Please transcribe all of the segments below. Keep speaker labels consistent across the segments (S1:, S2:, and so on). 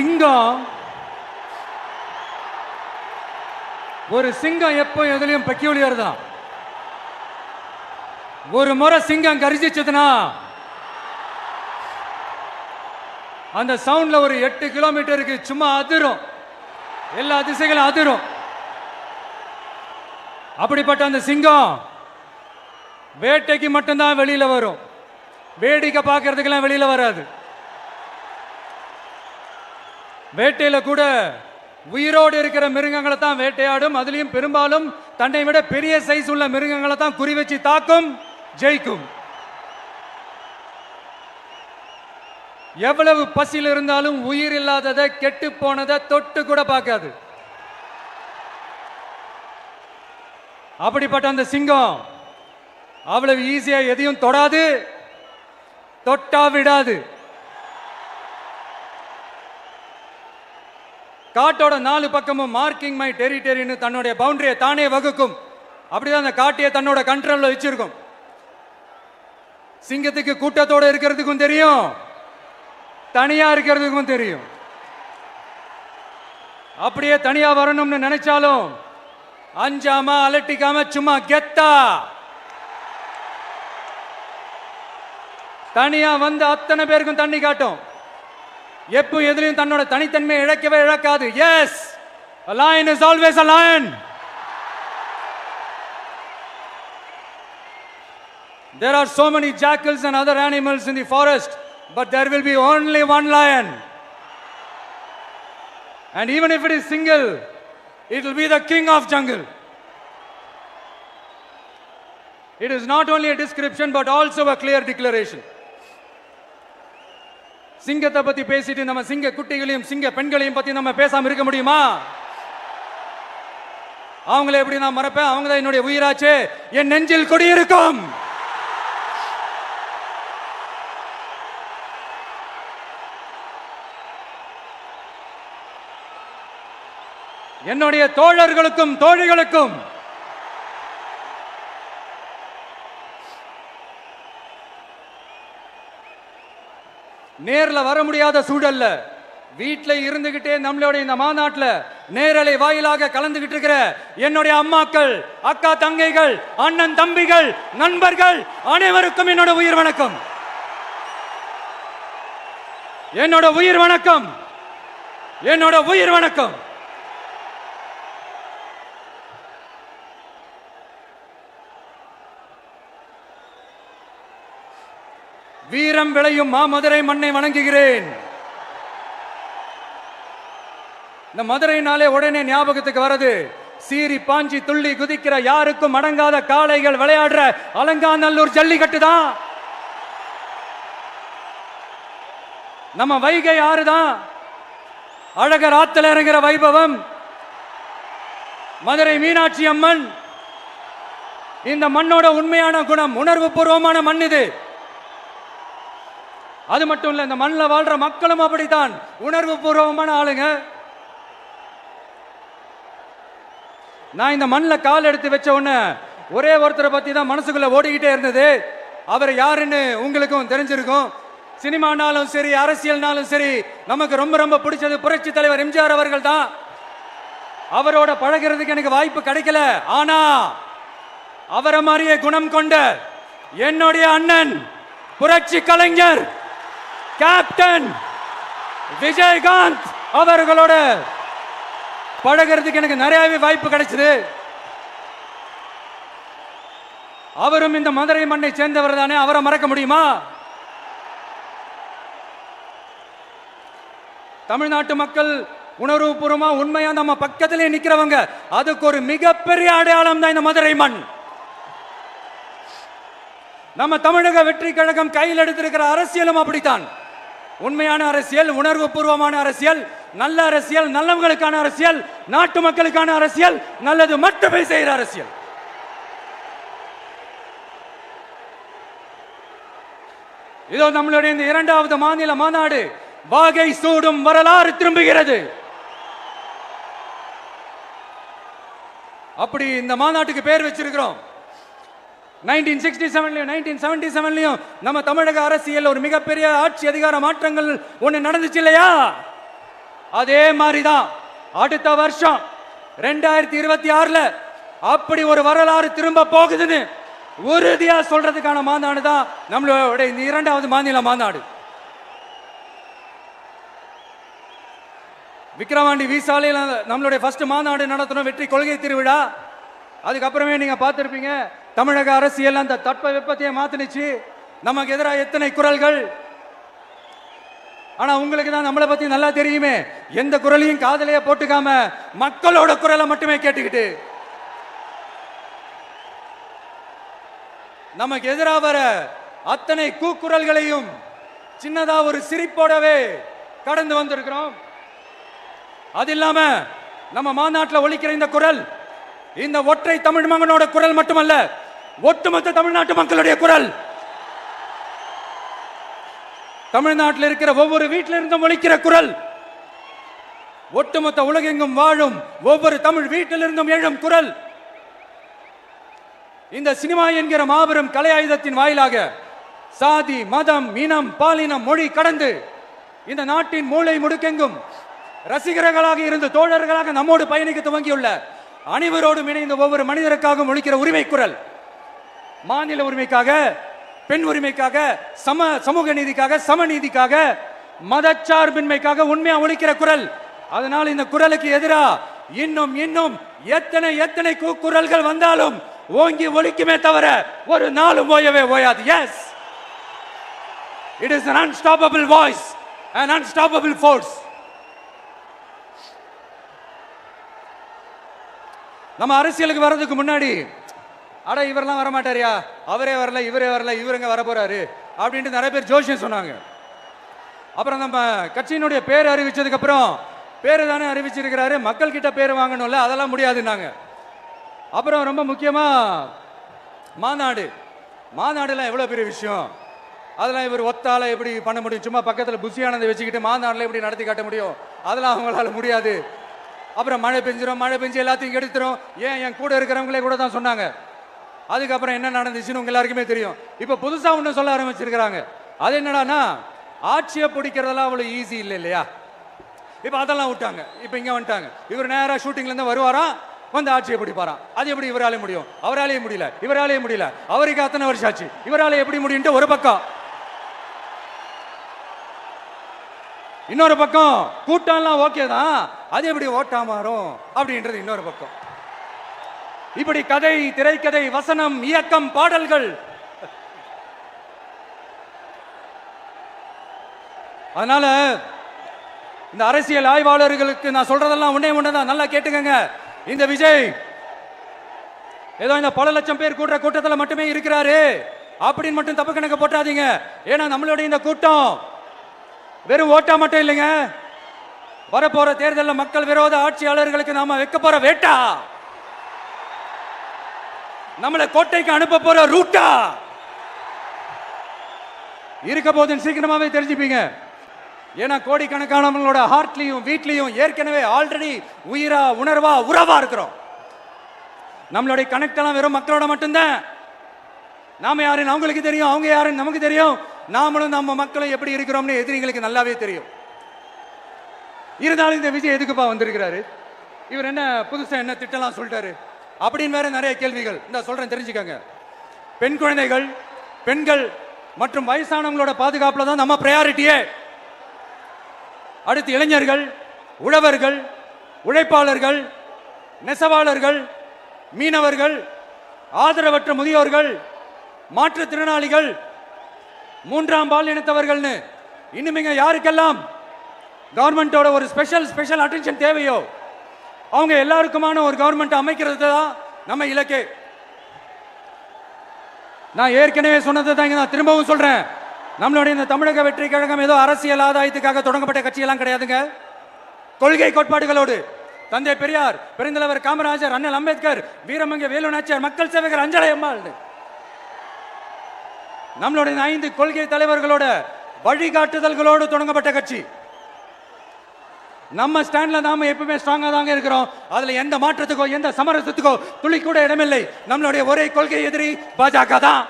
S1: சிங்கம் ஒரு சிங்கம் எப்போ எதுலயும் பெக்யூலியர் தான். ஒரு முறை சிங்கம் கரிச்சிச்சதுன்னா அந்த சவுண்ட்ல ஒரு 8 கிலோமீட்டருக்கு சும்மா அதிரும், எல்லா திசைகளும் அதிரும். அப்படிப்பட்ட அந்த சிங்கம் வேட்டைக்கு மட்டும்தான் வெளியில வரும், வேடிக்கை பார்க்கறதுக்கெல்லாம் வெளியில வராது. வேட்டையில கூட உயிரோடு இருக்கிற மிருகங்களை தான் வேட்டையாடும். அதுலயும் பெரும்பாலும் தன்னை விட பெரிய சைஸ் உள்ள மிருகங்களை தான் குறி வச்சு தாக்கும், ஜெயிக்கும். எவ்வளவு பசியில் இருந்தாலும் உயிர் இல்லாததை, கெட்டு போனதை தொட்டு கூட பார்க்காது. அப்படிப்பட்ட அந்த சிங்கம் அவ்வளவு ஈஸியா எதையும் தொடாது, தொட்டா விடாது. காட்டோட 4 பக்கமும் மார்க்கிங் மை டெரிட்டரின்னு தன்னுடைய பவுண்டரியை தானே வகுக்கும். அப்படிதான் அந்த காட்டையை தன்னோட கண்ட்ரோல்ல வச்சிருக்கும். சிங்கத்துக்கு கூட்டத்தோட இருக்கிறதுக்கும் தெரியும், தனியா இருக்கிறதுக்கும் தெரியும். அப்படியே தனியா வரணும்னு நினைச்சாலும் அஞ்சாம அலட்டிக்காம சும்மா கெத்தா தனியா வந்து அத்தனை பேருக்கும் தண்ணி காட்டும். எப்போ எதிலையும் தன்னோட தனித்தன்மையை இழக்கவே இழக்காது. Yes, a lion is always a lion. There are so many jackals and other animals in the forest, but there will be only one lion. And even if it is single, it will be the king of jungle. It is not only a description but also a clear declaration. சிங்கத்தை பத்தி பேசிட்டு நம்ம சிங்க குட்டிகளையும் சிங்க பெண்களையும் பத்தி நம்ம பேசாம இருக்க முடியுமா? அவங்களை எப்படி நான் மறப்பேன்? அவங்க தான் என்னுடைய உயிராச்சே, என் நெஞ்சில் குடியிருக்கும். என்னுடைய தோழர்களுக்கும் தோழிகளுக்கும் நேர்ல வர முடியாத சூழல்ல வீட்டில் இருந்துகிட்டே நம்மளோட இந்த மாநாட்டில் நேரலை வாயிலாக கலந்துகிட்டு இருக்கிற என்னுடைய அம்மாக்கள், அக்கா தங்கைகள், அண்ணன் தம்பிகள், நண்பர்கள் அனைவருக்கும் என்னோட உயிர் வணக்கம். என்னோட உயிர் வணக்கம், என்னோட உயிர் வணக்கம். வீரம் விளையும் மாமதுரை மண்ணை வணங்குகிறேன். இந்த மதுரைனாலே உடனே ஞாபகத்துக்கு வருது சீறி பாஞ்சி துள்ளி குதிக்கிற யாருக்கும் அடங்காத காளைகள் விளையாடுற அலங்காநல்லூர் ஜல்லிக்கட்டு தான். நம்ம வைகை ஆறு தான். அழகர் ஆத்துல இறங்குற வைபவம், மதுரை மீனாட்சி அம்மன். இந்த மண்ணோட உண்மையான குணம், உணர்வு பூர்வமான மண் இது. அது மட்டும் இல்ல, இந்த மண்ணில் வாழ்ற மக்களும் அப்படித்தான், உணர்வு பூர்வமான ஆளுங்க. நான் இந்த மண்ணில் கால் எடுத்து வச்ச உடனே ஒரே ஒருத்தரை பத்தி தான் மனசுக்குள்ள ஓடிக்கிட்டே இருந்தது. அவர் யாருன்னு உங்களுக்கும் தெரிஞ்சிருக்கும். சினிமானாலும் சரி, அரசியல்னாலும் சரி, நமக்கு ரொம்ப ரொம்ப பிடிச்சது புரட்சி தலைவர் எம்ஜிஆர் அவர்கள் தான். அவரோட பழகிறதுக்கு எனக்கு வாய்ப்பு கிடைக்கல. ஆனா அவரை மாதிரியே குணம் கொண்ட என்னுடைய அண்ணன் புரட்சி கலைஞர் கேப்டன் விஜயகாந்த் அவர்களோட பழகிறதுக்கு எனக்கு நிறையவே வாய்ப்பு கிடைச்சது. அவரும் இந்த மதுரை மண்ணை சேர்ந்தவர் தானே, அவரை மறக்க முடியுமா? தமிழ்நாட்டு மக்கள் உணர்வுபூர்வமா உண்மையா நம்ம பக்கத்திலே நிக்கிறவங்க, அதுக்கு ஒரு மிகப்பெரிய அடையாளம் தான் இந்த மதுரை மண். நம்ம தமிழக வெற்றி கழகம் கையில் எடுத்திருக்கிற அரசியலும் அப்படித்தான். உண்மையான அரசியல், உணர்வு பூர்வமான அரசியல், நல்ல அரசியல், நல்லவங்களுக்கான அரசியல், நாட்டு மக்களுக்கான அரசியல், நல்லது மட்டுமே செய்கிற அரசியல். இதோ நம்மளுடைய இந்த 2வது மாநில மாநாடு வாகை சூடும் வரலாறு திரும்புகிறது. அப்படி இந்த மாநாட்டுக்கு பேர் வச்சிருக்கிறோம். 1967 1977 நம்ம தமிழக அரசியல் ஒரு மிகப்பெரிய ஆட்சி அதிகார மாற்றங்கள் ஒண்ணு நடந்துச்சு இல்லையா? அதே மாதிரிதான் அடுத்த வருஷம் 2026ல அப்படி ஒரு வரலாறு திரும்ப போகுதுன்னு உறுதியா சொல்றதுக்கான மாநாடு தான் நம்மளோட இந்த 2வது மாநில மாநாடு. விக்கிரவாண்டி விசாலையில் நம்மளுடைய ஃபர்ஸ்ட் மாநாடு நடத்தணும், வெற்றி கொள்கை திருவிழா. அதுக்கப்புறமே நீங்க பார்த்திருப்பீங்க தமிழக அரசியல் அந்த தட்ப வெப்பத்தையே மாத்தினுச்சு. நமக்கு எதிராக எத்தனை குரல்கள். ஆனா உங்களுக்கு தான் நம்மளை பத்தி நல்லா தெரியுமே, எந்த குரலையும் காதலையே போட்டுக்காம மக்களோட குரலை மட்டுமே கேட்டுக்கிட்டு நமக்கு எதிராக வர அத்தனை கூக்குரல்களையும் சின்னதா ஒரு சிரிப்போடவே கடந்து வந்திருக்கிறோம். அது இல்லாம நம்ம மாநாட்டில் ஒலிக்கிற இந்த குரல் இந்த ஒற்றை தமிழ் மகனோட குரல் மட்டுமல்ல, ஒட்டுமொத்த தமிழ்நாட்டு மக்களுடைய குரல். தமிழ்நாட்டில் இருக்கிற ஒவ்வொரு வீட்டில இருந்தும் ஒலிக்கிற குரல், ஒட்டுமொத்த உலகெங்கும் வாழும் ஒவ்வொரு தமிழ் வீட்டிலிருந்தும் எழும் குரல். இந்த சினிமா என்கிற மாபெரும் கலை ஆயுதத்தின் வாயிலாக சாதி, மதம், இனம், பாலினம், மொழி கடந்து இந்த நாட்டின் மூளை முடுக்கெங்கும் ரசிகர்களாக இருந்து தோழர்களாக நம்மோடு பயணிக்க துவங்கியுள்ள அனைவரோடும் இணைந்த ஒவ்வொரு மனிதருக்காக ஒலிக்கிற உரிமை குரல். மாநில உரிமைக்காக, பெண் உரிமைக்காக, சமூக நீதிக்காக, சமநீதிக்காக, மதச்சார்பின்மைக்காக உண்மையா ஒலிக்கிற குரல். அதனால் இந்த குரலுக்கு எதிரா இன்னும் இன்னும் எத்தனை எத்தனை குரல்கள் வந்தாலும் ஓங்கி ஒலிக்குமே தவிர ஒரு நாளும் ஓயவே ஓயாது. Yes, it is an unstoppable voice, an unstoppable force. நம்ம அரசியலுக்கு வர்றதுக்கு முன்னாடி அட இவரெல்லாம் வரமாட்டாரியா, அவரே வரல, இவரே வரல, இவருங்க வர போறாரு அப்படின்ட்டு நிறைய பேர் ஜோஷியம் சொன்னாங்க. அப்புறம் நம்ம கட்சியினுடைய பேர் அறிவிச்சதுக்கு அப்புறம் பேரு தானே அறிவிச்சிருக்கிறாரு, மக்கள் கிட்ட பேர் வாங்கணும்ல, அதெல்லாம் முடியாதுன்னாங்க. அப்புறம் ரொம்ப முக்கியமா மாநாடுலாம் எவ்வளவு பெரிய விஷயம், அதெல்லாம் இவர் ஒத்தால எப்படி பண்ண முடியும், சும்மா பக்கத்தில் புஷியானதை வச்சுக்கிட்டு மாநாடுல எப்படி நடத்தி காட்ட முடியும், அதெல்லாம் அவங்களால முடியாது. அப்புறம் மழை பெஞ்சு எல்லாத்தையும் எடுத்துரும், ஏன் என் கூட இருக்கிறவங்களே கூட தான் சொன்னாங்க. அதுக்கப்புறம் என்ன நடந்துச்சுன்னு உங்க எல்லாருக்குமே தெரியும். இப்ப புதுசா ஒண்ணு சொல்ல ஆரம்பிச்சிருக்கிறாங்க. அது என்னடானா, ஆட்சியை பிடிக்கிறதெல்லாம் அவ்வளவு ஈஸி இல்லை இல்லையா. இப்ப அதெல்லாம் விட்டாங்க, இப்ப இங்க வந்துட்டாங்க. இவர் நேரா ஷூட்டிங்ல இருந்து வருவாராம், வந்து ஆட்சியை பிடிப்பாராம். அது எப்படி இவராலே முடியும், அவராலே முடியல, இவராலே முடியல, அவருக்கு அத்தனை வருஷம் ஆச்சு, இவராலே எப்படி முடியும் ஒரு பக்கம். இன்னொரு பக்கம் கூட்டம்லாம் ஓகே தான், அது எப்படி ஓட்டா மாறும் அப்படின்றது இன்னொரு பக்கம். இப்படி கதை, திரைக்கதை, வசனம், இயக்கம், பாடல்கள். அதனால இந்த அரசியல் ஆய்வாளர்களுக்கு நான் சொல்றதெல்லாம் ஒன்னேதான், நல்லா கேட்டுக்கங்க. இந்த விஜய் ஏதோ இந்த பல லட்சம் பேர் கூடுற கூட்டத்தில் மட்டுமே இருக்கிறாரு அப்படின்னு மட்டும் தப்பு கணக்கு போட்டாதீங்க. ஏன்னா நம்மளுடைய இந்த கூட்டம் வெறும் ஓட்டா மட்டும் இல்லைங்க, வரப்போற தேர்தலில் மக்கள் விரோத ஆட்சியாளர்களுக்கு நாம வைக்க போற வேட்டா, நம்மளை கோட்டைக்கு அனுப்ப போற ரூட்டா இருக்க போதுன்னு சீக்கிரமாவே தெரிஞ்சுப்பீங்க. ஏன்னா கோடிக்கணக்கானவங்களோட ஹார்ட்லயும் வீட்லயும் ஏற்கனவே ஆல்ரெடி உயிரா, உணர்வா, உறவா இருக்கிறோம். நம்மளுடைய கனெக்ட் எல்லாம் வெறும் மக்களோட மட்டும்தான். நாம யாருன்னு அவங்களுக்கு தெரியும், அவங்க யாருன்னு நமக்கு தெரியும். நாமளும் நம்ம மக்களும் எப்படி இருக்கிறோம்னு எதிரிகளுக்கு நல்லாவே தெரியும். இருந்தாலும் இந்த விஜய் எதுக்குப்பா வந்திருக்கிறாரு, இவர் என்ன புதுசா என்ன திட்டலாம் சொல்லிட்டாரு அப்படின்னு வேற நிறைய கேள்விகள். இந்த சொல்றேன் தெரிஞ்சுக்கங்க. பெண் குழந்தைகள், பெண்கள் மற்றும் வயசானவங்களோட பாதுகாப்புல தான் நம்ம பிரையாரிட்டியே. அடுத்து இளைஞர்கள், உழவர்கள், உழைப்பாளர்கள், நெசவாளர்கள், மீனவர்கள், ஆதரவற்ற முதியோர்கள், மாற்றுத்திறனாளிகள், மூன்றாம் பால் இனத்தவர்கள்னு இன்னும் யாருக்கெல்லாம் கவர்மெண்டோட ஒரு ஸ்பெஷல் அட்டென்ஷன் தேவையோ அவங்க எல்லாருக்குமான ஒரு கவர்மெண்ட் அமைக்கிறது தான் நம்ம இலக்கே. நான் ஏற்கனவே சொன்னதை தான் நான் திரும்பவும் சொல்றேன். நம்மளுடைய இந்த தமிழக வெற்றி கழகம் ஏதோ அரசியல் ஆதாயத்துக்காக தொடங்கப்பட்ட கட்சியெல்லாம் கிடையாதுங்க. கொள்கை கோட்பாடுகளோடு தந்தை பெரியார், பெருந்தலைவர் காமராஜர், அண்ணல் அம்பேத்கர், வீரமங்க வேலு நாச்சியார், மக்கள் சேவகர் அஞ்சலை அம்மாள், நம்மளுடைய 5 கொள்கை தலைவர்களோட வழிகாட்டுதல்களோடு தொடங்கப்பட்ட கட்சி. நம்ம ஸ்டாண்ட்ல நாம எப்பவுமே ஸ்ட்ராங்கா தாங்க இருக்கிறோம். அதுல எந்த மாற்றத்துக்கோ எந்த சமரசத்துக்கோ துளி கூட இடமில்லை. நம்மளுடைய ஒரே கொள்கை எதிரி பாஜக தான்.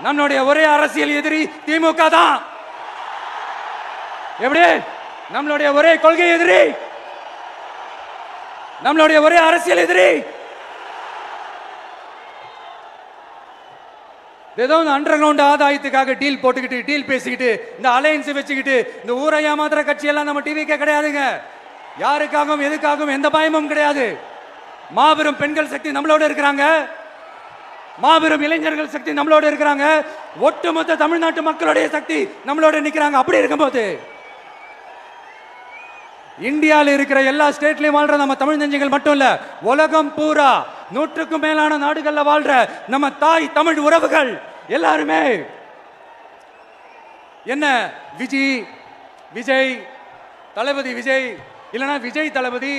S1: நம்மளுடைய ஒரே அரசியல் எதிரி திமுக தான். எப்படி நம்மளுடைய ஒரே கொள்கை எதிரி, நம்மளுடைய ஒரே அரசியல் எதிரி. ஏதோ அண்டர் கிரவுண்ட் ஆதாயத்துக்காக டீல் போட்டுக்கிட்டு டீல் பேசிக்கிட்டு இந்த அலையன்ஸ் வச்சுக்கிட்டு இந்த ஊரை ஏமாத்துற கட்சி எல்லாம் நம்ம டிவிக்கே கிடையாதுங்க. யாருக்காகவும் எதுக்காகவும் எந்த பயமும் கிடையாது. மாபெரும் பெண்கள் சக்தி நம்மளோட இருக்கிறாங்க, மாபெரும் இளைஞர்கள் சக்தி நம்மளோட இருக்கிறாங்க, ஒட்டுமொத்த தமிழ்நாட்டு மக்களுடைய சக்தி நம்மளோட நிக்கிறாங்க. அப்படி இருக்கும்போது இந்தியாவில் இருக்கிற எல்லா ஸ்டேட்லயும் வாழ்ற நம்ம தமிழ் நெஞ்சங்கள் மட்டும் இல்ல, உலகம் பூரா 100க்கும் மேலான நாடுகள்ல வாழ்ற நம்ம தாய் தமிழ் உறவுகள் எல்லாருமே என்ன விஜய் தளபதி விஜய் இல்லனா விஜய் தளபதி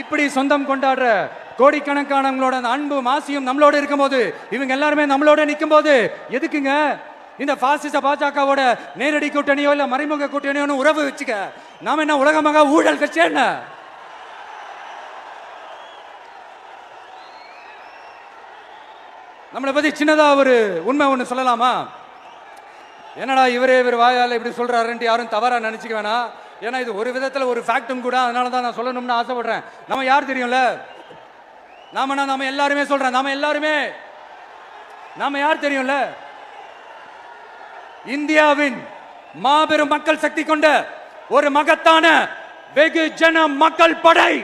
S1: இப்படி சொந்தம் கொண்டாடுற கோடிக்கணக்கானவங்களோட அன்பு மாசியும் நம்மளோட இருக்கும்போது, இவங்க எல்லாருமே நம்மளோட நிற்கும் போது எதுக்குங்க இந்த பாசிச பாஜகவோட நேரடி கூட்டணியோ இல்ல மறைமுக கூட்டணியோ உறவு வச்சுக்க? நாம என்ன உலகமாக ஊழல் கட்சி என்ன? நம்மளை பத்தி சின்னதா ஒரு உண்மை ஒண்ணு சொல்லலாமா? என்னடா இவர் வாயால இப்படி சொல்றாருன்ட்டு யாரும் தவறா நினைச்சுக்க வேணாம். ஏன்னா இது ஒரு விதத்துல ஒரு ஃபேக்டும் கூட, அதனால தான் நான் சொல்லணும்னு ஆசைப்படுறேன். நம்ம யார் தெரியும்ல? நாம எல்லாருமே சொல்றேன், நாம யார் தெரியும்ல? இந்தியாவின் மாபெரும் மக்கள் சக்தி கொண்ட ஒரு மகத்தான வெகுஜன மக்கள் படை.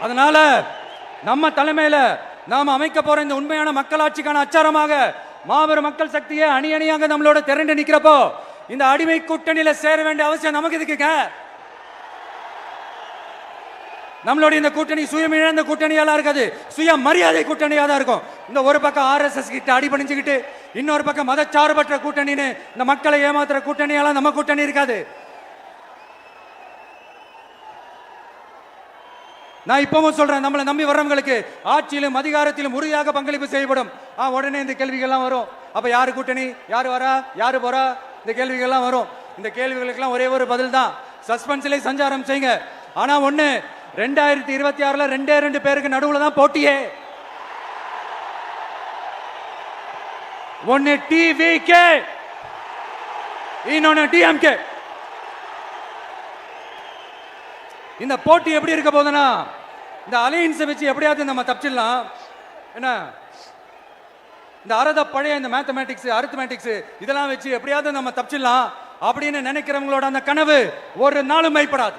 S1: அதனால நம்ம தலைமையில நாம அமைக்க போற இந்த உண்மையான மக்களாட்சிக்கான அச்சாரமாக மாபெரும் மக்கள் சக்தியை அணி அணியாக நம்மளோட திரண்டு நிக்கிறப்போ இந்த அடிமை கூட்டணியில சேர வேண்டிய அவசியம் நமக்கு இருக்குங்க. நம்மளோட இந்த கூட்டணி சுயமிழந்த கூட்டணியால இருக்காது, சுய மரியாதை கூட்டணியா தான் இருக்கும். இந்த ஒரு பக்கம் ஆர்எஸ்எஸ் கிட்ட அடிபணிஞ்சுக்கிட்டு, இன்னொரு பக்கம் மதச்சார்பற்ற கூட்டணின்னு இந்த மக்களை ஏமாத்துற கூட்டணியால நம்ம கூட்டணி இருக்காது. நான் இப்பவும் சொல்றேன், நம்மளை நம்பி வர்றவங்களுக்கு ஆட்சியிலும் அதிகாரத்திலும் உறுதியாக பங்களிப்பு செய்யப்படும். உடனே இந்த கேள்விகள்லாம் வரும். அப்ப யாரு கூட்டணி, யாரு வரா, யாரு போறா, இந்த கேள்விகள்லாம் வரும். இந்த கேள்விகளுக்கெல்லாம் ஒரே ஒரு பதில் தான், சஸ்பென்ஸ்ல சஞ்சாரம் செய்யுங்க. ஆனா ஒண்ணு, 2026ல 2 பேருக்கு நடுவுல தான் போட்டியே. ஒன்னு டிவிகே, இன்னொன்னு டிஎம்கே. இந்த போட்டி எப்படி இருக்க போதுன்னா, இந்த அலையன்ஸை வச்சு எப்படியாவது நம்ம தப்பிச்சிடலாம். என்ன இந்த பழைய இந்த மேத்தமேட்டிக்ஸ் அரித்மேட்டிக்ஸ் இதெல்லாம் வச்சு எப்படியாவது நம்ம தப்பிச்சிடலாம் அப்படின்னு நினைக்கிறவங்களோட அந்த கனவு ஒரு நாளும் மைப்படாது.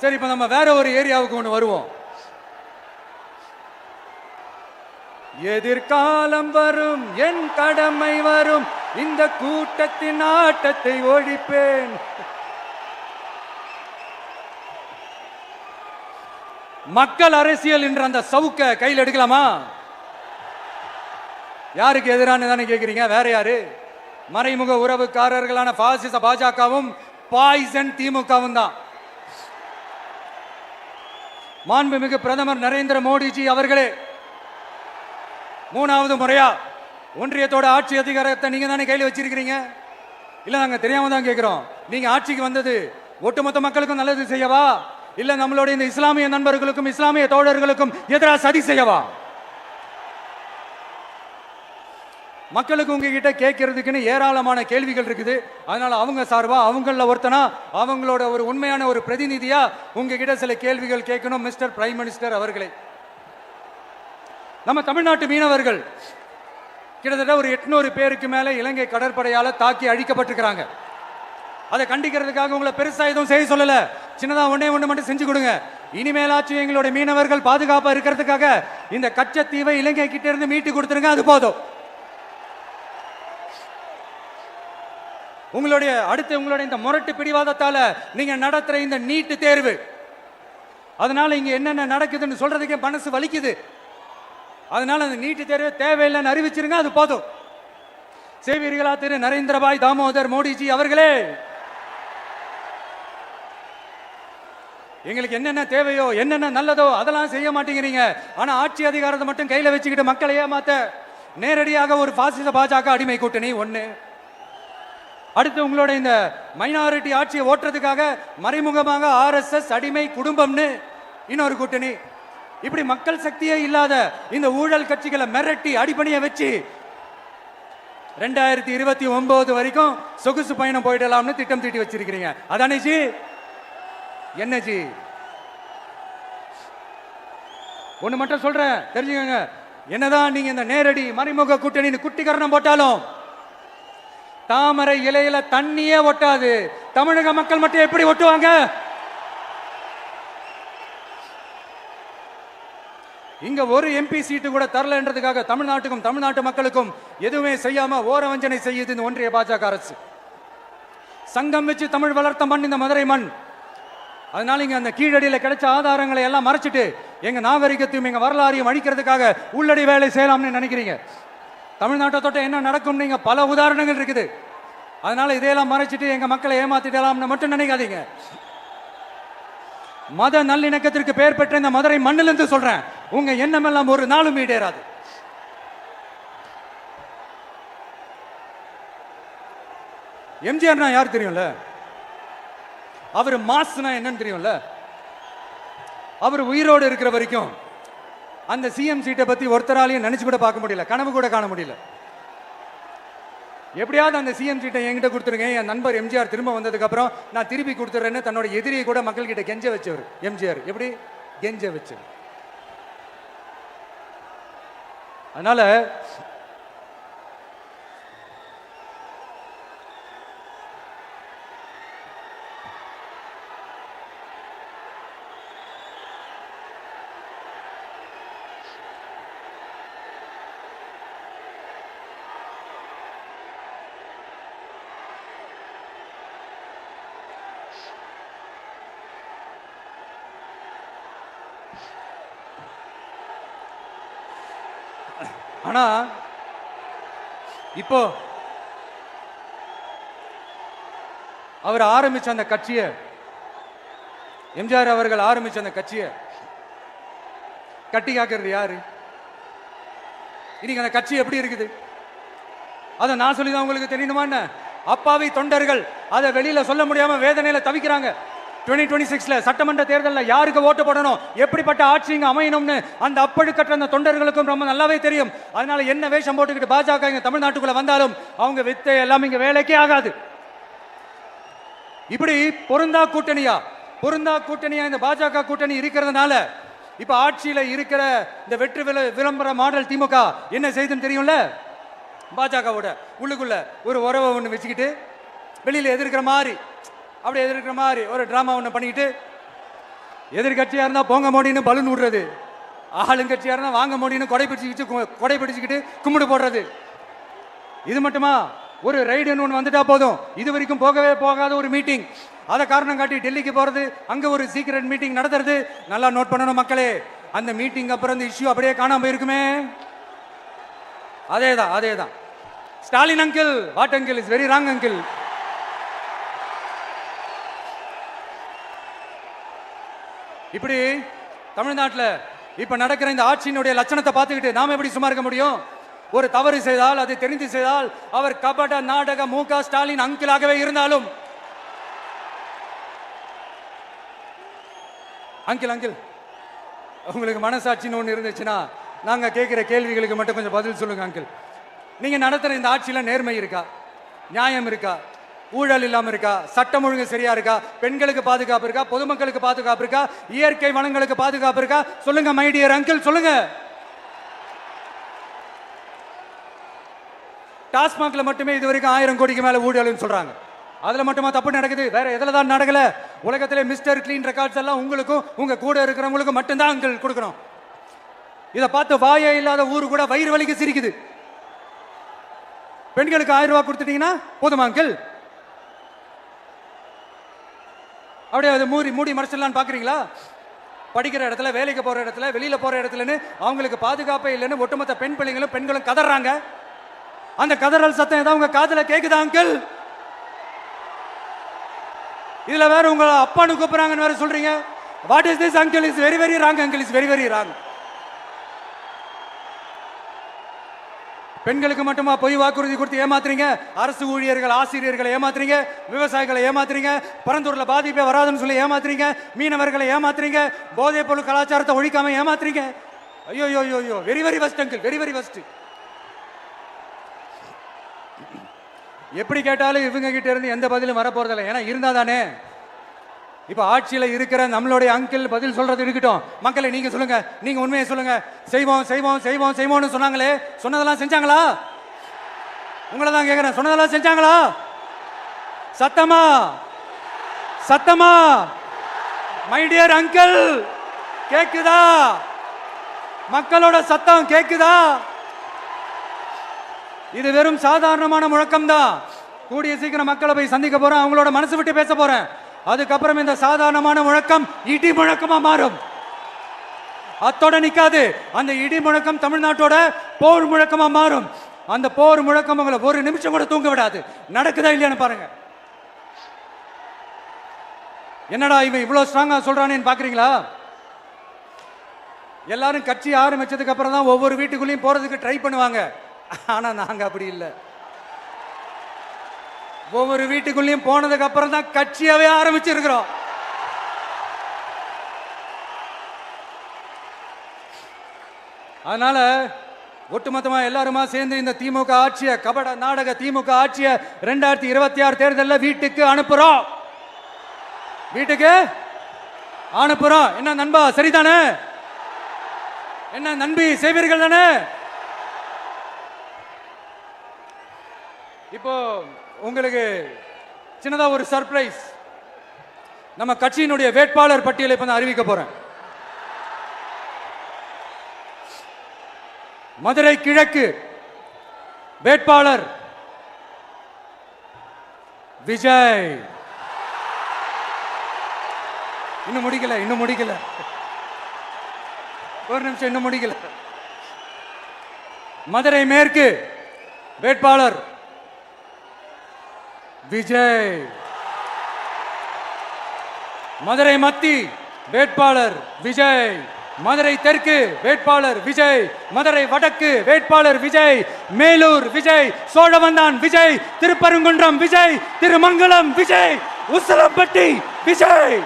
S1: சரி, இப்ப நம்ம வேற ஒரு ஏரியாவுக்கு ஒன்று வருவோம். எதிர்காலம் வரும், என் கடமை வரும், இந்த கூட்டத்தின் ஆட்டத்தை ஒழிப்பேன். மக்கள் அரசியல் என்ற அந்த சவுக்க கையில் எடுக்கலாமா? யாருக்கு எதிரான தானே கேட்கிறீங்க? வேற யாரு? மறைமுக உறவுக்காரர்களான பாசிச பாஜகவும் பாய்சன் திமுகவும் தான். மாண்புமிகு பிரதமர் நரேந்திர மோடிஜி அவர்களே 3வது முறையா ஒன்றியத்தோட ஆட்சி அதிகாரத்தை நீங்க தானே கையில் வச்சிருக்கிறீங்க. இல்ல நாங்க தெரியாம தான் கேட்கிறோம். நீங்க ஆட்சிக்கு வந்தது ஒட்டுமொத்த மக்களுக்கும் நல்லது செய்யவா, இல்ல நம்மளுடைய இந்த இஸ்லாமிய நண்பர்களுக்கும் இஸ்லாமிய தோழர்களுக்கும் எதிராக சதி செய்யவா? மக்களுக்கு உங்ககிட்ட கேட்கறதுக்குன்னு ஏராளமான கேள்விகள் இருக்குது. அதனால அவங்க சார்பா, அவங்கள ஒருத்தனா, அவங்களோட ஒரு உண்மையான ஒரு பிரதிநிதியா உங்ககிட்ட சில கேள்விகள் கேட்கணும். மிஸ்டர் பிரைம் மினிஸ்டர் அவர்களே, நம்ம தமிழ்நாட்டு மீனவர்கள் கிட்டத்தட்ட ஒரு 800 பேருக்கு மேல இலங்கை கடற்படையால தாக்கி அழிக்கப்பட்டிருக்கிறாங்க. அதை கண்டிக்கிறதுக்காக உங்களை பெருசா எதுவும் செய்ய சொல்லல, சின்னதா ஒண்ணு மட்டும் செஞ்சு கொடுங்க. இனிமேலாச்சும் எங்களுடைய மீனவர்கள் பாதுகாப்பா இருக்கிறதுக்காக இந்த கச்சத்தீவை இலங்கை கிட்ட இருந்து மீட்டு கொடுத்துருங்க, அது போதும். உங்களுடைய இந்த முரட்டு பிடிவாதத்தால நீங்க நடத்துற இந்த நீட்டு தேர்வு, அதனால இங்க என்னென்ன நடக்குதுன்னு சொல்றதுக்கே மனசு வலிக்குது. அதனால அந்த நீட்டு தேர்வு தேவையில்லைன்னு அறிவிச்சிருங்க, அது போதும். செய்வீர்களா திரு நரேந்திரபாய் தாமோதர் மோடிஜி அவர்களே? எங்களுக்கு என்னென்ன தேவையோ, என்னென்ன நல்லதோ அதெல்லாம் செய்ய மாட்டேங்கிறீங்க. ஆனா ஆட்சி அதிகாரத்தை மட்டும் கையில வச்சுக்கிட்டு மக்களை ஏமாத்த நேரடியாக ஒரு பாசிச பாஜக அடிமை கூட்டணி ஒண்ணு. அடுத்து உங்களோட இந்த மைனாரிட்டி ஆட்சியை ஓட்டுறதுக்காக மறைமுகமாக RSS அடிமை குடும்பம்னு இன்னொரு கூட்டணி. இப்படி மக்கள் சக்தியே இல்லாத இந்த ஊழல் கட்சிகளை மிரட்டி அடிப்பணிய வச்சு 2029 வரைக்கும் சொகுசு பயணம் போயிடலாம்னு திட்டம் தீட்டி வச்சிருக்கிறீங்க. அதானே ஜி? என்ன ஜி? ஒண்ணு மட்டும் சொல்றேன், தெரிஞ்சுக்கங்க. என்னதான் நீங்க இந்த நேரடி மறைமுக கூட்டணி குட்டிகரணம் போட்டாலும் தாமரை இலையில தண்ணியே ஒட்டாது. தமிழக மக்கள் மட்டும் எப்படி ஒட்டுவாங்க? இங்க ஒரு MP சீட்டு கூட தரலன்றதுக்காக தமிழ்நாட்டுக்கும் தமிழ்நாட்டு மக்களுக்கும் எதுவுமே செய்யாம ஓரவஞ்சனை செய்யுது இந்த ஒன்றிய பாஜக அரசு. சங்கம் வச்சு தமிழ் வளர்த்த மண் இந்த மதுரை மண். அதனால இங்க அந்த கீழடியில கிடைச்ச ஆதாரங்களை எல்லாம் மறைச்சிட்டு எங்க நாகரிகத்தையும் எங்க வரலாறையும் அழிக்கிறதுக்காக உள்ளடி வேலை செய்யலாம்னு நினைக்கிறீங்க. தமிழ்நாட்டை தொட்ட என்ன நடக்கும் நீங்க பல உதாரணங்கள் இருக்குது. அதனால இதையெல்லாம் மறைச்சிட்டு எங்க மக்களை ஏமாத்திடலாம்னு மட்டும் நினைக்காதீங்க. மத நல்லிணக்கத்திற்கு பெயர் பெற்ற இந்த மதுரை மண்ணிலிருந்து சொல்றேன், உங்க எண்ணம் எல்லாம் ஒரு நாளும் ஈடேறாது. எம்ஜிஆர்னா யார் தெரியும்ல? அவர் மாஸ்னா என்னன்னு தெரியும்ல? அவர் உயிரோடு இருக்கிற வரைக்கும் அந்த சிஎம் சீட்டை பத்தி ஒருத்தராலையும் நினைச்சு கூட பார்க்க முடியல, கனவு கூட காண முடியல. எப்படியாவது அந்த சிஎம் சீட்டை என்கிட்ட கொடுத்துருங்க, என் நண்பர் எம்ஜிஆர் திரும்ப வந்ததுக்கு அப்புறம் நான் திருப்பி கொடுத்துறேன்னு தன்னோட எதிரியை கூட மக்கள் கிட்ட கெஞ்ச வச்சவர் எம்ஜிஆர். எப்படி கெஞ்ச வச்சவர்? அதனால ஆனா இப்போ அவர் ஆரம்பிச்ச அந்த கட்சியை, எம்ஜிஆர் அவர்கள் ஆரம்பிச்ச அந்த கட்சியை கட்டி காக்கிறது யாரு? இன்னைக்கு அந்த கட்சி எப்படி இருக்குது? அதை நான் சொல்லிதான் உங்களுக்கு தெரியணுமா என்ன? அப்பாவி தொண்டர்கள் அதை வெளியில சொல்ல முடியாம வேதனையில தவிக்கிறாங்க. 2026 சட்டமன்ற தேர்தலில் யாருக்கு ஓட்டு போடணும், எப்படிப்பட்ட ஆட்சி இங்க அமையணும்னு அந்த அப்பழு கற்ற அந்த தொண்டர்களுக்கும் ரொம்ப நல்லாவே தெரியும். அதனால என்ன வேஷம் போட்டுக்கிட்டு பாஜக இங்க தமிழ்நாட்டுக்குள்ள வந்தாலும் அவங்க வித்தை எல்லாம் இங்க வேலைக்கே ஆகாது. இப்படி பொருந்தா கூட்டணியா இந்த பாஜக கூட்டணி இருக்கிறதுனால இப்ப ஆட்சியில இருக்கிற இந்த வெற்றி விளம்பர மாடல் திமுக என்ன செய்துன்னு தெரியும்ல? பாஜகவோட உள்ளுக்குள்ள ஒரு உறவை ஒண்ணு வச்சுக்கிட்டு வெளியில எதிர்க்கிற மாதிரி, அப்படி எதிர்க்கிற மாதிரி ஒரு டிராமா ஒன்று பண்ணிக்கிட்டு, எதிர்கட்சியா இருந்தா போங்க மோடின்னு பலூன் விடுறது, ஆளுங்கட்சியா இருந்தா வாங்க மோடின்னு கொடை பிடிச்சிக்கிட்டு கும்பிடு போடுறது. இது மட்டுமா? ஒரு ரைடுன்னு ஒன்று வந்துட்டா போதும், இது வரைக்கும் போகவே போகாத ஒரு மீட்டிங், அதை காரணம் காட்டி டெல்லிக்கு போறது, அங்க ஒரு சீக்ரெட் மீட்டிங் நடத்துறது. நல்லா நோட் பண்ணணும் மக்களே, அந்த மீட்டிங் அப்புறம் இந்த இஷ்யூ அப்படியே காணாம போயிருக்குமே. அதேதான் Stalin uncle, what uncle is very wrong uncle. இப்படி தமிழ்நாட்டில் இப்ப நடக்கிற இந்த ஆட்சியினுடைய லட்சணத்தை பார்த்துக்கிட்டு நாம எப்படி சும்மா இருக்க முடியும்? ஒரு தவறு செய்தால், அதை தெரிந்து செய்தால், அவர் கபட நாடக மு.க. ஸ்டாலின் அங்கிளாகவே இருந்தாலும், அங்கிள் உங்களுக்கு மனசாட்சின்னு ஒன்று இருந்துச்சுன்னா நாங்க கேட்கிற கேள்விகளுக்கு மட்டும் கொஞ்சம் பதில் சொல்லுங்க அங்கிள். நீங்க நடத்துற இந்த ஆட்சியில நேர்மை இருக்கா? நியாயம் இருக்கா? ஊழல் இல்லாம இருக்கா? சட்டம் ஒழுங்கு சரியா இருக்கா? பெண்களுக்கு பாதுகாப்பு இருக்கா? பொதுமக்களுக்கு பாதுகாப்பு இருக்கா? இயற்கை வளங்களுக்கு பாதுகாப்பு இருக்கா? சொல்லுங்க மை டியர் அங்கிள், சொல்லுங்க. டாஸ்மாக்ல மட்டுமே இது வரைக்கும் 1000 கோடிக்கு மேல ஊழல்னு சொல்றாங்க. அதுல மட்டுமா தப்பு நடக்குது? வேற எதுல தான் நடக்கல? உலகத்திலே மிஸ்டர் கிளீன் ரெக்கார்ட்ஸ் எல்லாம் உங்களுக்கும் உங்க கூட இருக்கிறவங்களுக்கும் மட்டும்தான் அங்கிள் கொடுக்கணும். இதை பார்த்து வாயே இல்லாத ஊரு கூட வயிறு வலிக்கு சிரிக்குது. பெண்களுக்கு 1000 ரூபாய் கொடுத்துட்டீங்கன்னா போதுமா அங்கிள்? அப்படியே அதை மூடி மறைச்சிடலான்னு பாக்குறீங்களா? படிக்கிற இடத்துல, வேலைக்கு போற இடத்துல, வெளியில போற இடத்துலன்னு அவங்களுக்கு பாதுகாப்பே இல்லைன்னு ஒட்டுமொத்த பெண்களும் கதறாங்க. அந்த கதறல் சத்தம் ஏதாவது உங்க காதுல கேக்குதா அங்கிள்? இதுல வேற உங்க அப்பான்னு கூப்பிடுறாங்கன்னு வேற சொல்றீங்க. What is this uncle? Is very very wrong uncle, is very very wrong. பெண்களுக்கு மட்டுமா பொய் வாக்குறுதி கொடுத்து ஏமாத்துறீங்க? அரசு ஊழியர்கள், ஆசிரியர்களை ஏமாத்துறீங்க, விவசாயிகளை ஏமாத்துறீங்க, பரந்தூர்ல பாதிப்பே வராதுன்னு சொல்லி ஏமாத்துறீங்க, மீனவர்களை ஏமாத்துறீங்க, போதைப் பொருள் கலாச்சாரத்தை ஒழிக்காம ஏமாத்துறீங்க. ஐயோ ஐயோ ஐயோ, very very வஸ்ட் uncle, very very வஸ்ட். எப்படி கேட்டாலும் இவங்க கிட்ட இருந்து எந்த பதிலும் வரப்போறதில்லை. ஏன்னா இருந்தா தானே. இப்ப ஆட்சியில இருக்கிற நம்மளுடைய அங்கிள் பதில் சொல்றது இருக்கட்டும். மக்களை நீங்க சொல்லுங்க, நீங்க உண்மையை சொல்லுங்க. செய்வோம் செய்வோம் செய்வோம் செய்வோம்னு சொன்னாங்களே, சொன்னதெல்லாம் செஞ்சாங்களா? உங்களை தான் கேட்கிறேன், சொன்னதெல்லாம் செஞ்சாங்களா? சத்தமா சத்தமா மை டியர் அங்கிள், கேக்குதா? மக்களோட சத்தம் கேக்குதா? இது வெறும் சாதாரணமான முழக்கம் தான். கூடிய சீக்கிரம் மக்களை போய் சந்திக்க போறேன், அவங்களோட மனசு விட்டு பேச போறேன். அதுக்கப்புறம் இந்த சாதாரணமான முழக்கம் இடி முழக்கமா மாறும். அத்தோட நிக்காது. அந்த இடி முழக்கம் தமிழ்நாட்டோட போர் முழக்கமா மாறும். அந்த போர் முழக்கம் உங்களை ஒரு நிமிஷம் கூட தூங்க விடாது. நடக்குதா இல்லையான்னு பாருங்க. என்னடா இவன் இவ்வளவு ஸ்ட்ராங்கா சொல்றானேன்னு பாக்குறீங்களா? எல்லாரும் கட்சி ஆரம்பிச்சதுக்கு அப்புறம் தான் ஒவ்வொரு வீட்டுக்குள்ளேயும் போறதுக்கு ட்ரை பண்ணுவாங்க. ஆனா நாங்க அப்படி இல்லை. ஒவ்வொரு வீட்டுக்குள்ளேயும் போனதுக்கு அப்புறம் தான் கட்சியாவே ஆரம்பிச்சிருக்கிறோம். அதனால ஒட்டுமொத்தமா எல்லாருமா சேர்ந்து இந்த திமுக ஆட்சிய, கபட நாடக திமுக ஆட்சிய 2026 தேர்தலில் வீட்டுக்கு அனுப்புறோம். வீட்டுக்கு அனுப்புறோம். என்ன நண்பா, சரிதானே? என்ன நண்பி, செய்வீர்கள் தானே? இப்போ உங்களுக்கு சின்னதா ஒரு சர்ப்ரைஸ். நம்ம கட்சியினுடைய வேட்பாளர் பட்டியலை இப்ப நான் அறிவிக்க போறேன். மதுரை கிழக்கு வேட்பாளர் விஜய். இன்னும் முடிக்கல. ஒரு நிமிஷம், இன்னும் முடிக்கல. மதுரை மேற்கு வேட்பாளர் விஜய். மதுரை மத்தி வேட்பாளர் விஜய். மதுரை தெற்கு வேட்பாளர் விஜய். மதுரை வடக்கு வேட்பாளர் விஜய். மேலூர் விஜய். சோழவந்தான் விஜய். திருப்பரங்குன்றம் விஜய். திருமங்கலம் விஜய். உசிலம்பட்டி விஜய்.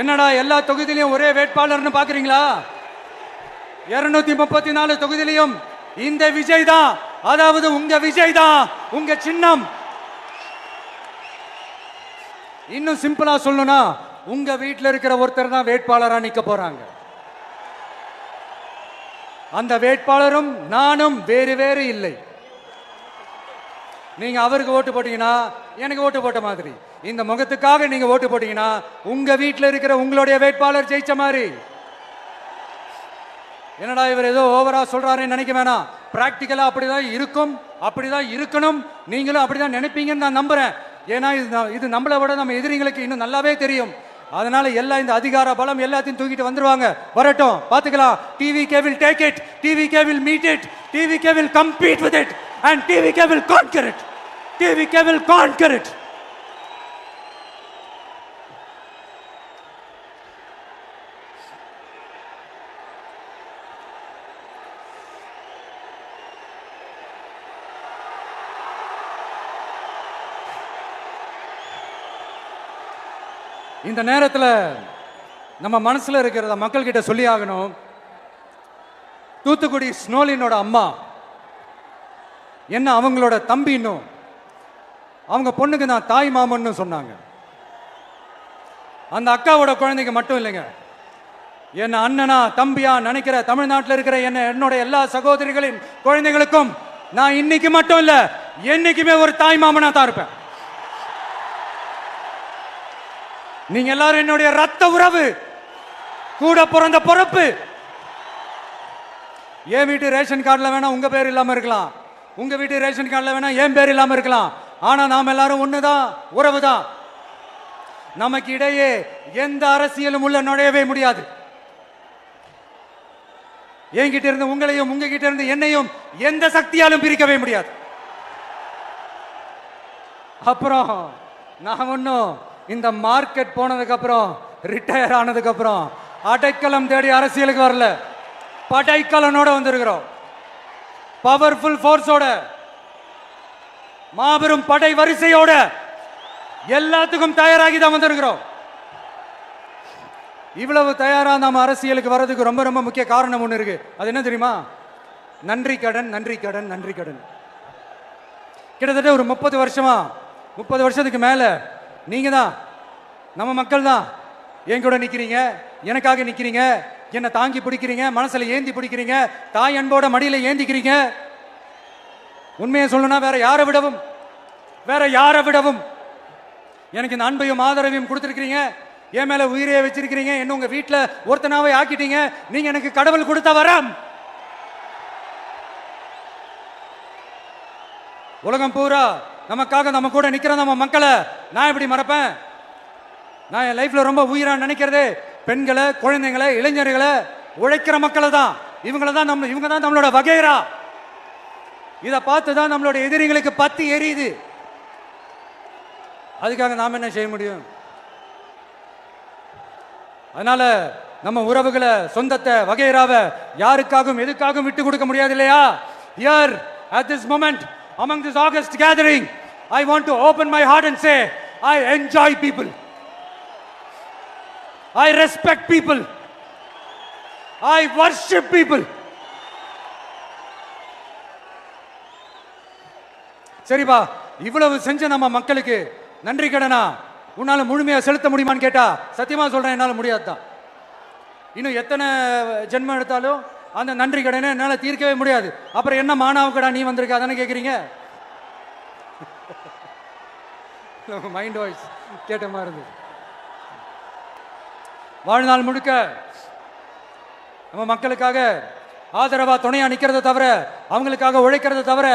S1: என்னடா எல்லா தொகுதியிலும் ஒரே வேட்பாளர்னு பாக்குறீங்களா? 234 தொகுதியிலும் இந்த விஜய் தான். அதாவது உங்க விஜய் தான் உங்க சின்னம். இன்னும் சிம்பிளா சொல்லணும்னா, உங்க வீட்டில் இருக்கிற ஒருத்தர் தான் வேட்பாளரா நிக்க போறாங்க. அந்த வேட்பாளரும் நானும் வேறு வேறு இல்லை. நீங்க அவருக்கு ஓட்டு போட்டீங்கன்னா எனக்கு ஓட்டு போட்ட மாதிரி. இந்த முகத்துக்காக நீங்க ஓட்டு போட்டீங்கன்னா உங்க வீட்டில் இருக்கிற உங்களுடைய வேட்பாளர் ஜெயிச்ச மாதிரி. என்னடா இவர் ஏதோ ஓவரா சொல்றாருன்னு நினைக்க வேணாம். பிராக்டிக்கலா அப்படிதான் இருக்கும், அப்படிதான் இருக்கணும். நீங்களும் அப்படிதான் நினைப்பீங்கன்னு நான் நம்புறேன். ஏன்னா இது நம்மளை விட நம்ம எதிரிங்களுக்கு இன்னும் நல்லாவே தெரியும். அதனால எல்லா இந்த அதிகார பலம் எல்லாத்தையும் தூக்கிட்டு வந்துருவாங்க. வரட்டும், பாத்துக்கலாம். TVK will take it, TVK will meet it, TVK will compete with it and TVK will conquer it. TVK will conquer it. இந்த நேரத்தில் நம்ம மனசுல இருக்கிறத மக்கள் கிட்ட சொல்லி ஆகணும். தூத்துக்குடி ஸ்னோலினோட அம்மா என்ன அவங்களோட தம்பின்னும் அவங்க பொண்ணுக்கு நான் தாய் மாமன்னு சொன்னாங்க. அந்த அக்காவோட குழந்தைக்கு மட்டும் இல்லைங்க, என்ன அண்ணனா தம்பியா நினைக்கிற தமிழ்நாட்டில் இருக்கிற என்னோட எல்லா சகோதரிகளின் குழந்தைகளுக்கும் நான் இன்னைக்கு மட்டும் இல்ல, என்னைக்குமே ஒரு தாய் மாமனா தான் இருப்பேன். நீங்க எல்லாரும் என்னுடைய ரத்த உறவு, கூட பிறந்த பொறுப்பு. என் வீட்டு ரேஷன் கார்டுல வேணா உங்க பேர் இல்லாம இருக்கலாம், உங்க வீட்டு ரேஷன் கார்டுல வேணா என் பேர் இல்லாம இருக்கலாம். ஆனா நாம் எல்லாரும் ஒண்ணுதான், உறவுதான். நமக்கு இடையே எந்த அரசியலும் உள்ள நுழையவே முடியாது. என்கிட்ட இருந்து உங்களையும் உங்ககிட்ட இருந்து என்னையும் எந்த சக்தியாலும் பிரிக்கவே முடியாது. அப்புறம் நான் ஒன்னும் இந்த மார்க்கெட் போனதுக்கு அப்புறம், ரிட்டையர் ஆனதுக்கு அப்புறம் அடைக்கலம் தேடி அரசியலுக்கு வரல, படைக்கலனோட வந்திருக்கிறோம். பவர்ஃபுல் ஃபோர்ஸோட, மாபெரும் படை வரிசையோட, எல்லாத்துக்கும் தயாராகி தான் வந்திருக்கிறோம். இவ்வளவு தயாரா நம்ம அரசியலுக்கு வர்றதுக்கு ரொம்ப ரொம்ப முக்கிய காரணம் ஒன்று இருக்கு. அது என்ன தெரியுமா? நன்றி கடன், நன்றி கடன், நன்றி கடன். கிட்டத்தட்ட ஒரு 30 வருஷமா, 30 வருஷத்துக்கு மேல நீங்க தான், நம்ம மக்கள் தான் என் கூட நிக்கிறீங்க, எனக்காக நிக்கிறீங்க, என்னை தாங்கி பிடிக்கிறீங்க, மனசுல ஏந்தி பிடிக்கிறீங்க, தாய் அன்போட மடியில ஏந்திக்கிறீங்க. உண்மையை சொல்லணும்னா வேற யாரை விடவும் எனக்கு இந்த அன்பையும் ஆதரவையும் கொடுத்திருக்கிறீங்க. என் மேல உயிரையே வச்சிருக்கிறீங்க. என்ன உங்க வீட்டுல ஒருத்தனாவே ஆக்கிட்டீங்க. நீங்க எனக்கு கடவுள் கொடுத்த வரம். உலகம் பூரா நமக்காக நம்ம கூட நிக்கிற நம்ம மக்களை நான் எப்படி மறப்பேன்? நான் என் லைஃப்ல ரொம்ப உயிரா நினைக்கிறது பெண்களை, குழந்தைங்களை, இளைஞர்களை, உழைக்கிற மக்களை தான். இவங்க தான் நம்மளோட வகைரா. இதை பார்த்து தான் நம்மளோட எதிரிகளுக்கு பத்தி எரியுது. அதுக்காக நாம என்ன செய்ய முடியும்? அதனால நம்ம உறவுகளை, சொந்தத்தை, வகைராவை யாருக்காகவும் எதுக்காகவும் விட்டு கொடுக்க முடியாது இல்லையா? Here at this moment among this August gathering, I want to open my heart and say, I enjoy people, I respect people, I worship people. சரிப்பா, இவ்வளவு செஞ்ச நம்ம மக்களுக்கு நன்றி கடனா உன்னால முழுமையா செலுத்த முடியுமான்னு கேட்டா சத்தியமா சொல்றேன், என்னால முடியாதுதான். இன்னும் எத்தனை ஜென்மம் எடுத்தாலும் அந்த நன்றி கடனை என்னால தீர்க்கவே முடியாது. அப்புறம் என்ன மானாவுக்கடா நீ வந்திருக்க அதானே கேட்குறீங்க? மைண்ட் வாய்ஸ் கேட்ட மாதிரி இருந்து. வாழ்நாள் முழுக்க நம்ம மக்களுக்காக ஆதரவா துணையா நிக்கிறத தவிர, அவங்களுக்காக உழைக்கிறத தவிர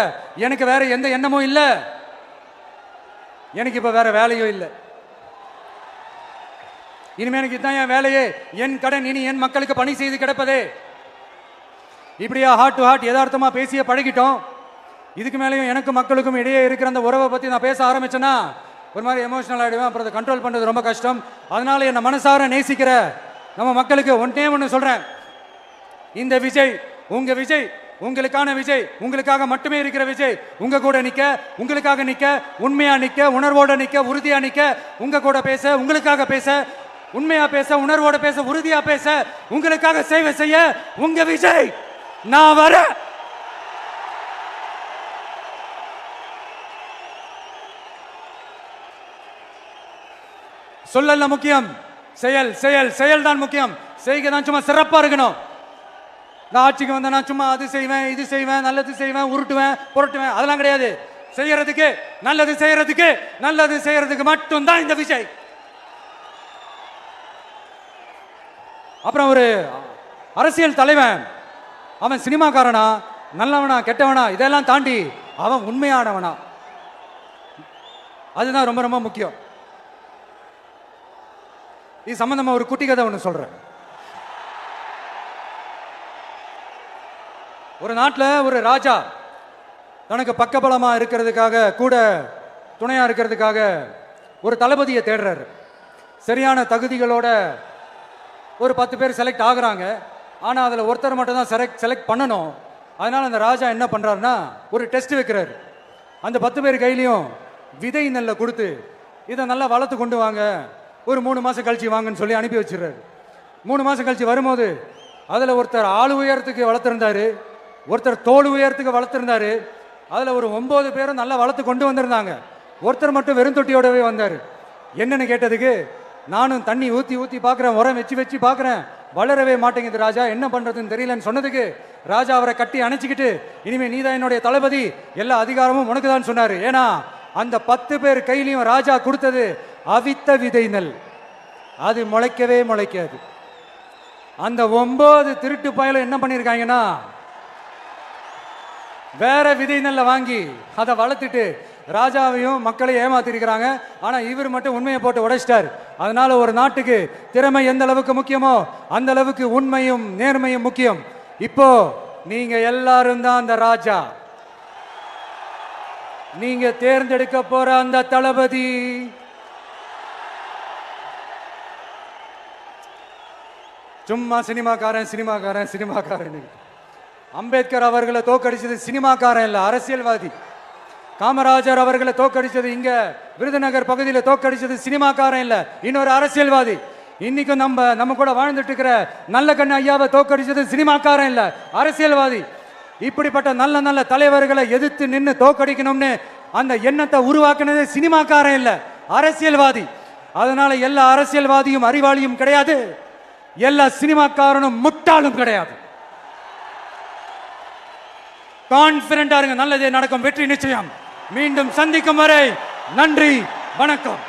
S1: எனக்கு வேற எந்த எண்ணமும் இல்லை. எனக்கு இப்ப வேற வேலையும் இல்லை. இனிமே எனக்கு இதுதான் என் வேலையே, என் கடன் இனி என் மக்களுக்கு பணி செய்து கிடப்பதே. இப்படியா ஹார்ட் டு ஹார்ட் யதார்த்தமா பேசிய பழகிட்டோம். இதுக்கு மேலேயும் எனக்கு மக்களுக்கும் இடையே இருக்கிற அந்த உறவை பத்தி நான் பேச ஆரம்பிச்சேன்னா ஒரு மாதிரி எமோஷனல் ஆயிடுவேன். அப்புறம் அதை கண்ட்ரோல் பண்றது ரொம்ப கஷ்டம். அதனால என்ன மனசார நேசிக்கிற நம்ம மக்களுக்கு ஒன்னே ஒன்று சொல்றேன், இந்த விஜய் உங்க விஜய், உங்களுக்கான விஜய், உங்களுக்காக மட்டுமே இருக்கிற விஜய். உங்க கூட நிக்க, உங்களுக்காக நிக்க, உண்மையா நிக்க, உணர்வோட நிக்க, உறுதியா நிக்க, உங்க கூட பேச, உங்களுக்காக பேச, உண்மையா பேச, உணர்வோட பேச, உறுதியா பேச, உங்களுக்காக சேவை செய்ய உங்க விஜய் நான் வர. சொல்லல முக்கியம், செயல் செயல் செயல் தான் முக்கியம். செய்கை தான் சும்மா சிறப்பா இருக்கணும். நான் ஆட்சிக்கு வந்தேன், நான் சும்மா அது செய்வேன், இது செய்வேன், நல்லது செய்வேன், உருட்டுவேன், புரட்டுவேன், அதெல்லாம் கிடையாது. செய்யறதுக்கு, நல்லது செய்யறதுக்கு, நல்லது செய்யறதுக்கு மட்டும்தான் இந்த விஜய். அப்புறம் ஒரு அரசியல் தலைவன் அவன் சினிமாக்காரனா, நல்லவனா, கெட்டவனா, இதெல்லாம் தாண்டி அவன் உண்மையானவனா, அதுதான் ரொம்ப ரொம்ப முக்கியம். இது சம்பந்தமா ஒரு குட்டி கதை ஒன்று சொல்றேன். ஒரு நாட்டில் ஒரு ராஜா தனக்கு பக்கபலமா இருக்கிறதுக்காக, கூட துணையா இருக்கிறதுக்காக ஒரு தளபதியை தேடுறாரு. சரியான தகுதிகளோட ஒரு 10 பேர் செலக்ட் ஆகுறாங்க. ஆனால் அதில் ஒருத்தர் மட்டும் தான் செலக்ட் பண்ணணும். அதனால அந்த ராஜா என்ன பண்றாருன்னா ஒரு டெஸ்ட் வைக்கிறாரு. அந்த 10 பேர் கையிலையும் விதை நெல்லை கொடுத்து இதை நல்லா வளர்த்து கொண்டு வாங்க, ஒரு 3 மாசம் கழிச்சு வாங்கன்னு சொல்லி அனுப்பி வச்சிடறாரு. 3 மாசம் கழிச்சு வரும்போது அதில் ஒருத்தர் ஆளு உயரத்துக்கு வளர்த்துருந்தாரு, ஒருத்தர் தோல் உயரத்துக்கு வளர்த்துருந்தாரு. அதில் ஒரு 9 பேரும் நல்லா வளர்த்து கொண்டு வந்திருந்தாங்க. ஒருத்தர் மட்டும் வெறும் தொட்டியோடவே வந்தார். என்னன்னு கேட்டதுக்கு, நானும் தண்ணி ஊற்றி ஊற்றி பார்க்குறேன், உரம் வச்சு வச்சு பார்க்குறேன், வளரவே மாட்டேங்குது ராஜா, என்ன பண்ணுறதுன்னு தெரியலன்னு சொன்னதுக்கு ராஜா அவரை கட்டி அணைச்சிக்கிட்டு, இனிமே நீதான் என்னுடைய தளபதி, எல்லா அதிகாரமும் உனக்கு தான் சொன்னார். ஏன்னா அந்த 10 பேர் கையிலையும் ராஜா கொடுத்தது அவித்த விதை நெல், அது முளைக்கவே முளைக்காது. அந்த 9 திருட்டு பயலும் என்ன பண்ணியிருக்காங்கன்னா வேற விதை நெல்லை வாங்கி அதை வளர்த்துட்டு ராஜாவையும் மக்களையும் ஏமாத்திருக்கிறாங்க. ஆனா இவர் மட்டும் உண்மையை போட்டு உடைச்சிட்டார். அதனால ஒரு நாட்டுக்கு திறமை எந்த அளவுக்கு முக்கியமோ அந்த அளவுக்கு உண்மையும் நேர்மையும் முக்கியம். இப்போ நீங்க எல்லாரும் தான் அந்த ராஜா. நீங்க தேர்ந்தெடுக்க போற அந்த தளபதி சும்மா சினிமாக்காரன். அம்பேத்கர் அவர்களை தோக்கடிச்சது சினிமாக்காரன் இல்ல, அரசியல்வாதி. காமராஜர் அவர்களை தோக்கடிச்சது இங்க விருதுநகர் பகுதியில் தோக்கடிச்சது சினிமாக்காரன் இல்ல, இன்னொரு அரசியல்வாதி. இன்னைக்கும் நம்ம கூட வாழ்ந்துட்டு இருக்கிற நல்ல கண்ணு ஐயாவை தோக்கடிச்சது சினிமாக்காரன் இல்ல, அரசியல்வாதி. இப்படிப்பட்ட நல்ல நல்ல தலைவர்களை எதிர்த்து நின்று தோக்கடிக்கணும்னு அந்த எண்ணத்தை உருவாக்குனது சினிமாக்காரன் இல்ல, அரசியல்வாதி. அதனால எல்லா அரசியல்வாதியும் அறிவாளியும் கிடையாது, எல்லா சினிமாக்காரனும் முட்டாளும் கிடையாது. கான்பிடண்டா இருங்க, நல்லதே நடக்கும், வெற்றி நிச்சயம். மீண்டும் சந்திக்கும் வரை நன்றி, வணக்கம்.